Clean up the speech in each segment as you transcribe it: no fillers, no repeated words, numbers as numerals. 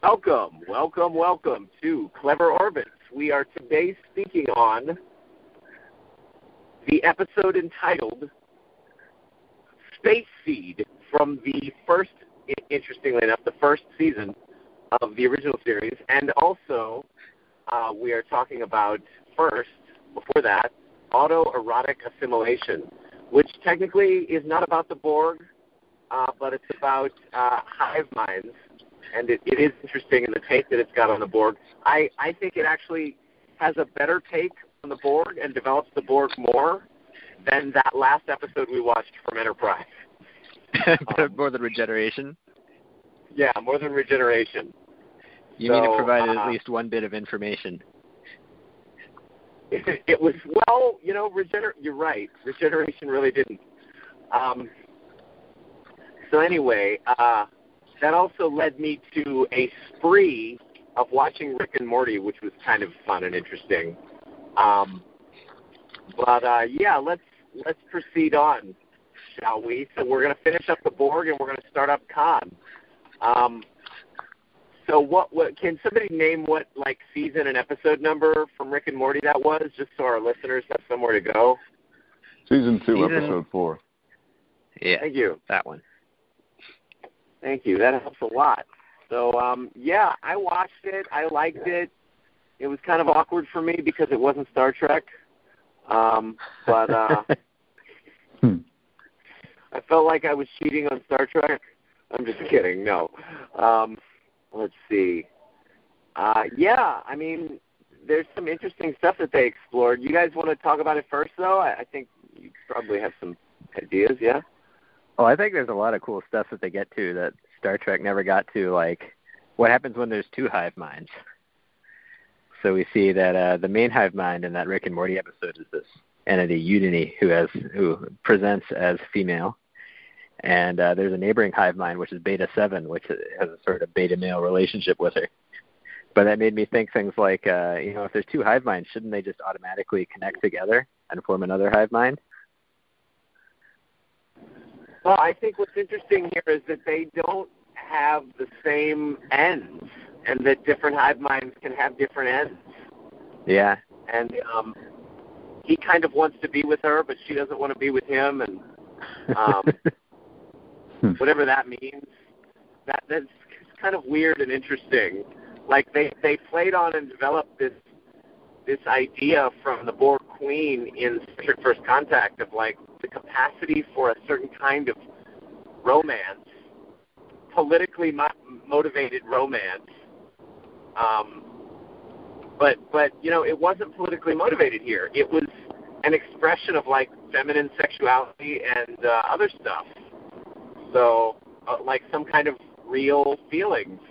Welcome to Clever Orbits. We are today speaking on the episode entitled Space Seed from the first, interestingly enough, the first season of the original series. And also, we are talking about first, before that, Autoerotic Assimilation, which technically is not about the Borg, but it's about hive minds. And it is interesting in the take that it's got on the Borg. I think it actually has a better take on the Borg and develops the Borg more than that last episode we watched from Enterprise. More than Regeneration? Yeah, more than Regeneration. You mean it provided at least one bit of information? It was, well, you know, you're right. Regeneration really didn't. So anyway, that also led me to a spree of watching Rick and Morty, which was kind of fun and interesting. Yeah, let's proceed on, shall we? So we're going to finish up the Borg and we're going to start up Khan. So what can somebody name what like season and episode number from Rick and Morty that was, just so our listeners have somewhere to go? Season 2, episode 4. Yeah. Thank you. That one. Thank you. That helps a lot. So, yeah, I watched it. I liked it. It was kind of awkward for me because it wasn't Star Trek. I felt like I was cheating on Star Trek. I'm just kidding. No. Let's see. Yeah, I mean, there's some interesting stuff that they explored. You guys want to talk about it first, though? I think you probably have some ideas, yeah? Well, I think there's a lot of cool stuff that they get to that Star Trek never got to, like what happens when there's two hive minds. So we see that the main hive mind in that Rick and Morty episode is this entity, Udini, who presents as female. And there's a neighboring hive mind, which is Beta 7, which has a sort of beta-male relationship with her. But that made me think things like, if there's two hive minds, shouldn't they just automatically connect together and form another hive mind? Well, I think what's interesting here is that they don't have the same ends, and that different hive minds can have different ends. Yeah. And he kind of wants to be with her, but she doesn't want to be with him, and whatever that means. That's kind of weird and interesting. Like they played on and developed this idea from the Borg Queen in Star Trek First Contact of like the capacity for a certain kind of romance, politically motivated romance. But you know, it wasn't politically motivated here. It was an expression of like feminine sexuality and other stuff. So like some kind of real feelings,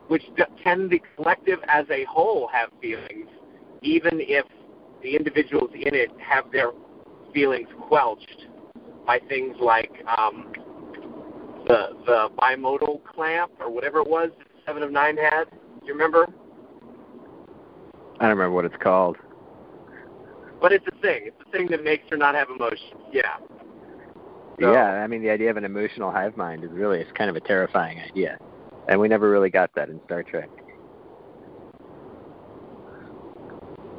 which can the collective as a whole have feelings, even if the individuals in it have their feelings quelched by things like the bimodal clamp or whatever it was that 7 of 9 had. Do you remember? I don't remember what it's called. But it's a thing. It's a thing that makes her not have emotions. Yeah. So, yeah, I mean, the idea of an emotional hive mind it's kind of a terrifying idea. And we never really got that in Star Trek.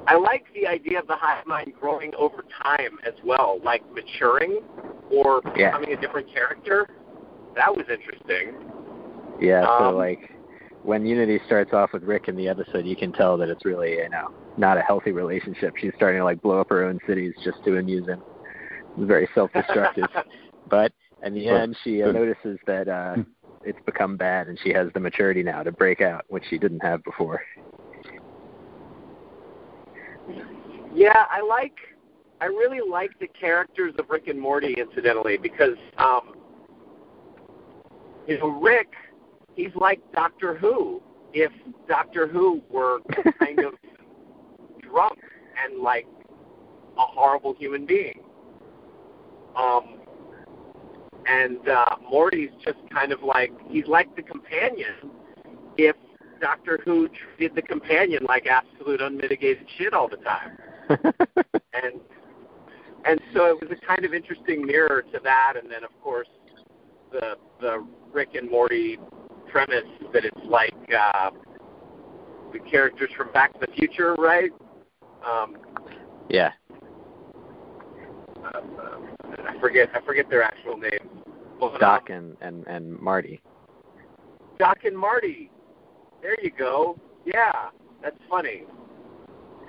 I like the idea of the hive mind growing over time as well, like maturing or becoming a different character. That was interesting. Yeah, so like when Unity starts off with Rick in the episode, you can tell that it's really, not a healthy relationship. She's starting to like blow up her own cities just to amuse him. It's very self-destructive. But in the end, she notices that it's become bad, and she has the maturity now to break out, which she didn't have before. Yeah, I really like the characters of Rick and Morty, incidentally, because, Rick, he's like Doctor Who, if Doctor Who were kind of drunk and like a horrible human being. And Morty's just kind of like, he's like the companion if Doctor Who treated the companion like absolute unmitigated shit all the time. And so it was a kind of interesting mirror to that, and then, of course, the Rick and Morty premise that it's like the characters from Back to the Future, right? Yeah. I forget their actual names. Well, Doc and Marty. Doc and Marty. There you go. Yeah, that's funny.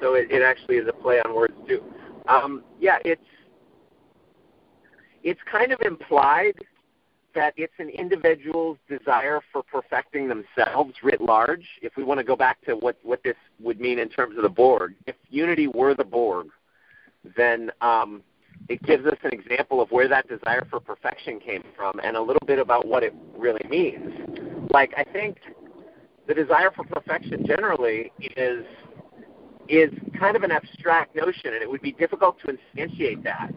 So it actually is a play on words too. Yeah, it's kind of implied that it's an individual's desire for perfecting themselves writ large. If we want to go back to what this would mean in terms of the Borg, if Unity were the Borg, then it gives us an example of where that desire for perfection came from and a little bit about what it really means. Like, I think the desire for perfection generally is kind of an abstract notion, and it would be difficult to instantiate that.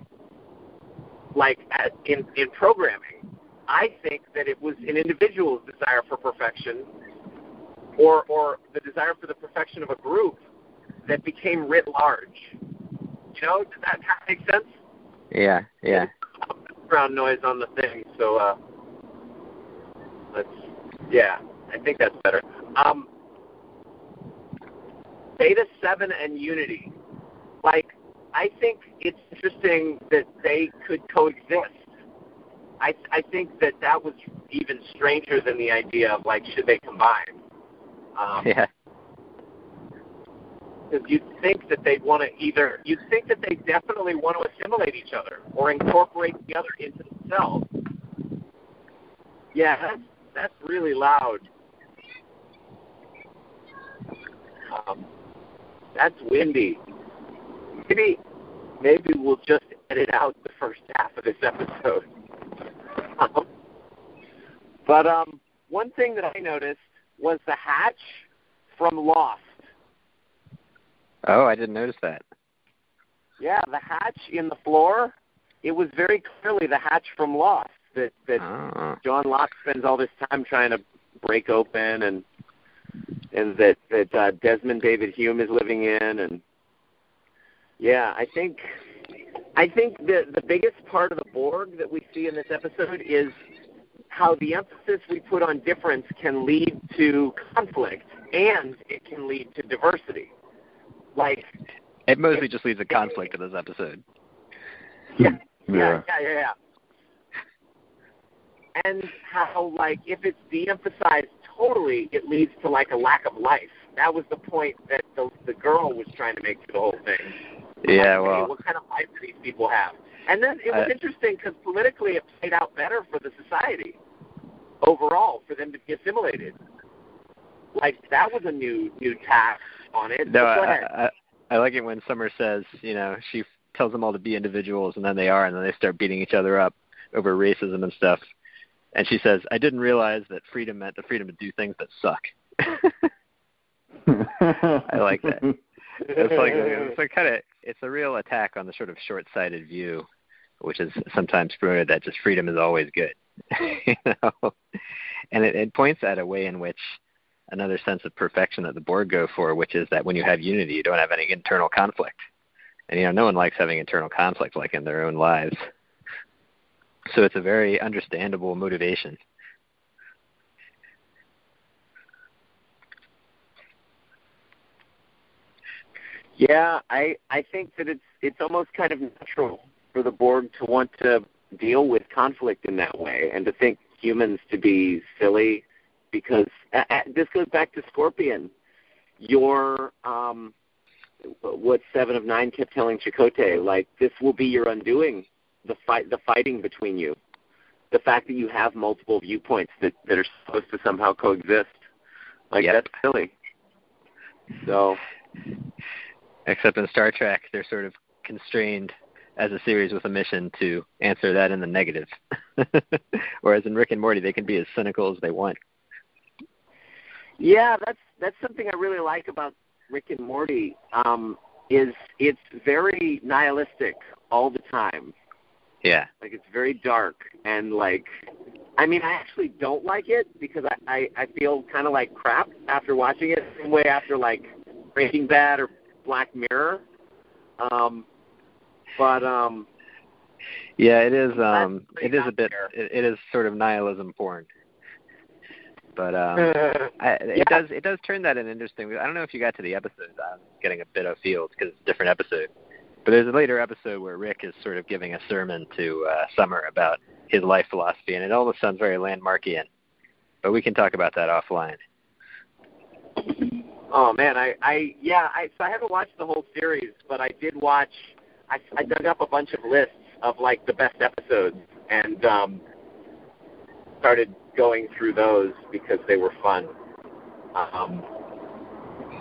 Like, in programming, I think that it was an individual's desire for perfection or the desire for the perfection of a group that became writ large. You know, does that make sense? Yeah. Background noise on the thing, so I think that's better. Beta 7 and Unity. Like, I think it's interesting that they could coexist. I think that was even stranger than the idea of, like, should they combine? Yeah. Because you'd think that they'd want to you'd think that they definitely want to assimilate each other or incorporate the other into themselves. Yeah, that's really loud. That's windy. Maybe we'll just edit out the first half of this episode. But one thing that I noticed was the hatch from Lost. Oh, I didn't notice that. Yeah, the hatch in the floor, it was very clearly the hatch from Lost that John Locke spends all this time trying to break open and that Desmond David Hume is living in. And yeah, I think the biggest part of the Borg that we see in this episode is how the emphasis we put on difference can lead to conflict and it can lead to diversity. Like, it mostly just leads to conflict in this episode. Yeah. And how, like, if it's de-emphasized totally, it leads to, like, a lack of life. That was the point that the girl was trying to make to the whole thing. Yeah, like, well. Hey, what kind of life do these people have? And then it was interesting because politically it played out better for the society overall, for them to be assimilated. Like, that was a new tack on it. No, Go ahead. I like it when Summer says, you know, she tells them all to be individuals, and then they are, and then they start beating each other up over racism and stuff. And she says, I didn't realize that freedom meant the freedom to do things that suck. I like that. It's a real attack on the sort of short-sighted view, which is sometimes promoted that just freedom is always good. You know? And it points at a way in which another sense of perfection that the Borg go for, which is that when you have unity, you don't have any internal conflict. And, you know, no one likes having internal conflict, like in their own lives. So it's a very understandable motivation. Yeah, I think that it's almost kind of natural for the Borg to want to deal with conflict in that way and to think humans to be silly, because this goes back to Scorpion. Your what 7 of 9 kept telling Chakotay, like, this will be your undoing, the fighting between you, the fact that you have multiple viewpoints that are supposed to somehow coexist. Like, yep. That's silly. So, except in Star Trek, they're sort of constrained as a series with a mission to answer that in the negative. Whereas in Rick and Morty, they can be as cynical as they want. Yeah, that's something I really like about Rick and Morty. Is it's very nihilistic all the time. Yeah. Like, it's very dark, and, like, I mean, I actually don't like it because I feel kind of like crap after watching it, same way after, like, Breaking Bad or Black Mirror. Yeah, it is. It is a bit. It is sort of nihilism porn. But it does turn that in interesting. I don't know if you got to the episode. I'm getting a bit afield because it's a different episode. But there's a later episode where Rick is sort of giving a sermon to Summer about his life philosophy, and it almost sounds very landmarkian. But we can talk about that offline. Oh man, so I haven't watched the whole series, but I did watch. I dug up a bunch of lists of like the best episodes and started going through those because they were fun.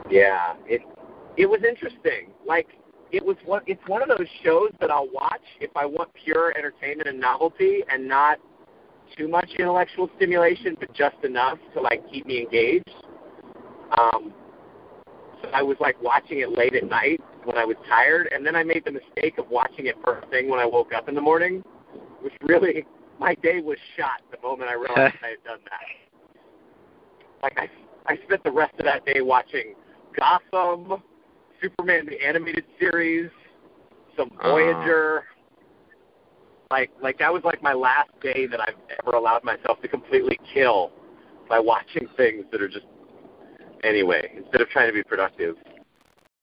It was interesting. Like it's one of those shows that I'll watch if I want pure entertainment and novelty and not too much intellectual stimulation, but just enough to like keep me engaged. So I was like watching it late at night when I was tired, and then I made the mistake of watching it first thing when I woke up in the morning, which really, my day was shot the moment I realized I had done that. Like I spent the rest of that day watching Gotham, Superman the Animated Series, some Voyager. Like that was like my last day that I've ever allowed myself to completely kill by watching things that are just, anyway, instead of trying to be productive.